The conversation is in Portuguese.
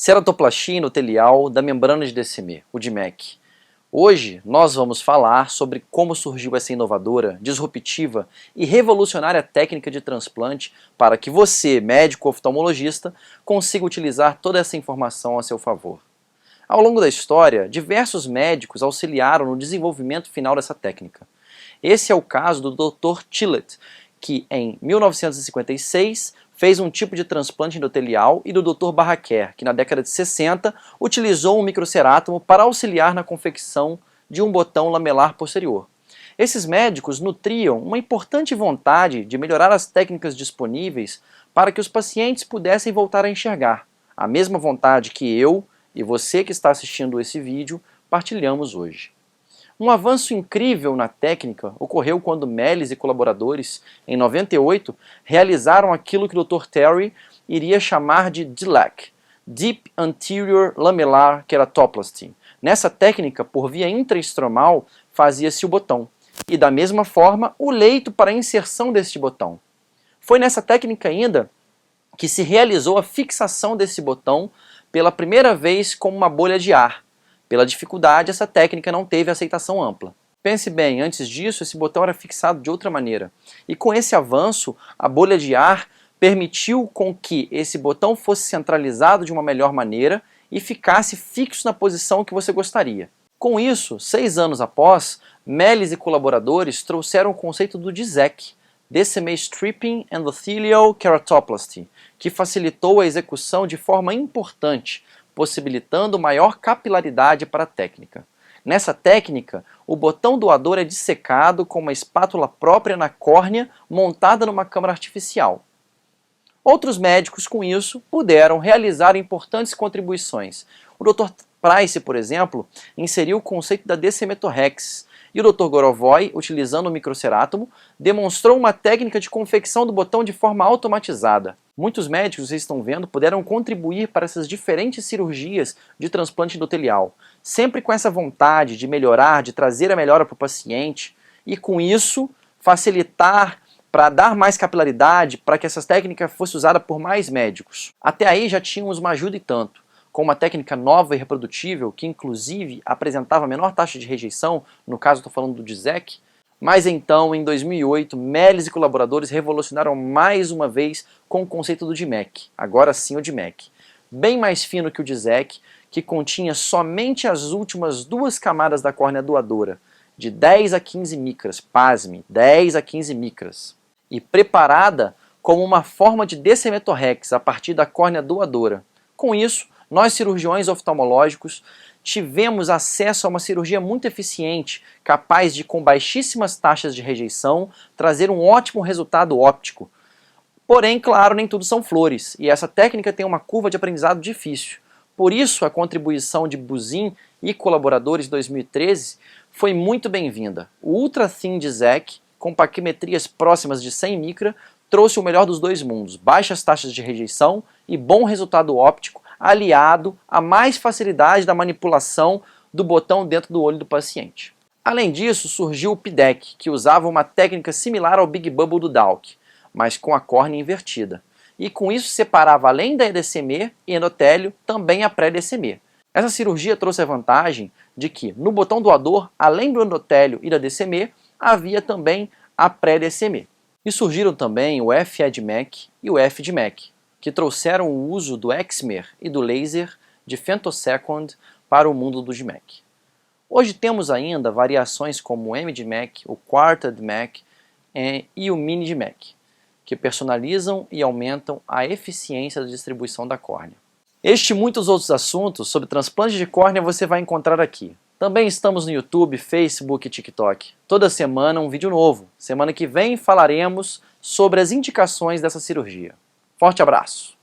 Ceratoplastia endotelial da membrana de DCM, o DMEC. Hoje nós vamos falar sobre como surgiu essa inovadora, disruptiva e revolucionária técnica de transplante para que você, médico oftalmologista, consiga utilizar toda essa informação a seu favor. Ao longo da história, diversos médicos auxiliaram no desenvolvimento final dessa técnica. Esse é o caso do Dr. Tillett, que em 1956 fez um tipo de transplante endotelial, e do Dr. Barraquer, que na década de 60 utilizou um microcerátomo para auxiliar na confecção de um botão lamelar posterior. Esses médicos nutriam uma importante vontade de melhorar as técnicas disponíveis para que os pacientes pudessem voltar a enxergar, a mesma vontade que eu e você que está assistindo esse vídeo partilhamos hoje. Um avanço incrível na técnica ocorreu quando Meles e colaboradores, em 98, realizaram aquilo que o Dr. Terry iria chamar de DLAC, Deep Anterior Lamellar Keratoplasty. Nessa técnica, por via intraestromal, fazia-se o botão, e da mesma forma, o leito para a inserção deste botão. Foi nessa técnica ainda que se realizou a fixação desse botão pela primeira vez com uma bolha de ar. Pela dificuldade, essa técnica não teve aceitação ampla. Pense bem, antes disso, esse botão era fixado de outra maneira. E com esse avanço, a bolha de ar permitiu com que esse botão fosse centralizado de uma melhor maneira e ficasse fixo na posição que você gostaria. Com isso, 6 anos após, Meles e colaboradores trouxeram o conceito do DSEK, DCM Stripping Endothelial Keratoplasty, que facilitou a execução de forma importante, possibilitando maior capilaridade para a técnica. Nessa técnica, o botão doador é dissecado com uma espátula própria na córnea montada numa câmara artificial. Outros médicos, com isso, puderam realizar importantes contribuições. O Dr. Price, por exemplo, inseriu o conceito da DCM-Torrex, e o Dr. Gorovoy, utilizando o microcerátomo, demonstrou uma técnica de confecção do botão de forma automatizada. Muitos médicos, vocês estão vendo, puderam contribuir para essas diferentes cirurgias de transplante endotelial, sempre com essa vontade de melhorar, de trazer a melhora para o paciente, e com isso facilitar para dar mais capilaridade, para que essa técnica fosse usada por mais médicos. Até aí já tínhamos uma ajuda e tanto, com uma técnica nova e reprodutível, que inclusive apresentava menor taxa de rejeição, no caso estou falando do DSEK, mas então, em 2008, Meles e colaboradores revolucionaram mais uma vez com o conceito do DMEC, agora sim o DMEC. Bem mais fino que o DSEK, que continha somente as últimas 2 camadas da córnea doadora, de 10 a 15 micras, pasme, 10 a 15 micras, e preparada como uma forma de DCM-Torrex a partir da córnea doadora. Com isso, nós cirurgiões oftalmológicos tivemos acesso a uma cirurgia muito eficiente, capaz de, com baixíssimas taxas de rejeição, trazer um ótimo resultado óptico. Porém, claro, nem tudo são flores, e essa técnica tem uma curva de aprendizado difícil. Por isso, a contribuição de Buzin e colaboradores em 2013 foi muito bem-vinda. O Ultra Thin DSEK, com paquimetrias próximas de 100 micra, trouxe o melhor dos dois mundos, baixas taxas de rejeição e bom resultado óptico, aliado a mais facilidade da manipulação do botão dentro do olho do paciente. Além disso, surgiu o PDEC, que usava uma técnica similar ao Big Bubble do Dalk, mas com a córnea invertida. E com isso separava, além da DCM e endotélio, também a pré-DCM. Essa cirurgia trouxe a vantagem de que, no botão doador, além do endotélio e da DCM, havia também a pré-DCM. E surgiram também o FEDMEC e o FDMEC, que trouxeram o uso do Exmer e do laser de femtosecond para o mundo do DMEC. Hoje temos ainda variações como o MDMEC, o QuarterDMEC e o MiniDMEC, que personalizam e aumentam a eficiência da distribuição da córnea. Este e muitos outros assuntos sobre transplante de córnea você vai encontrar aqui. Também estamos no YouTube, Facebook e TikTok. Toda semana um vídeo novo. Semana que vem falaremos sobre as indicações dessa cirurgia. Forte abraço!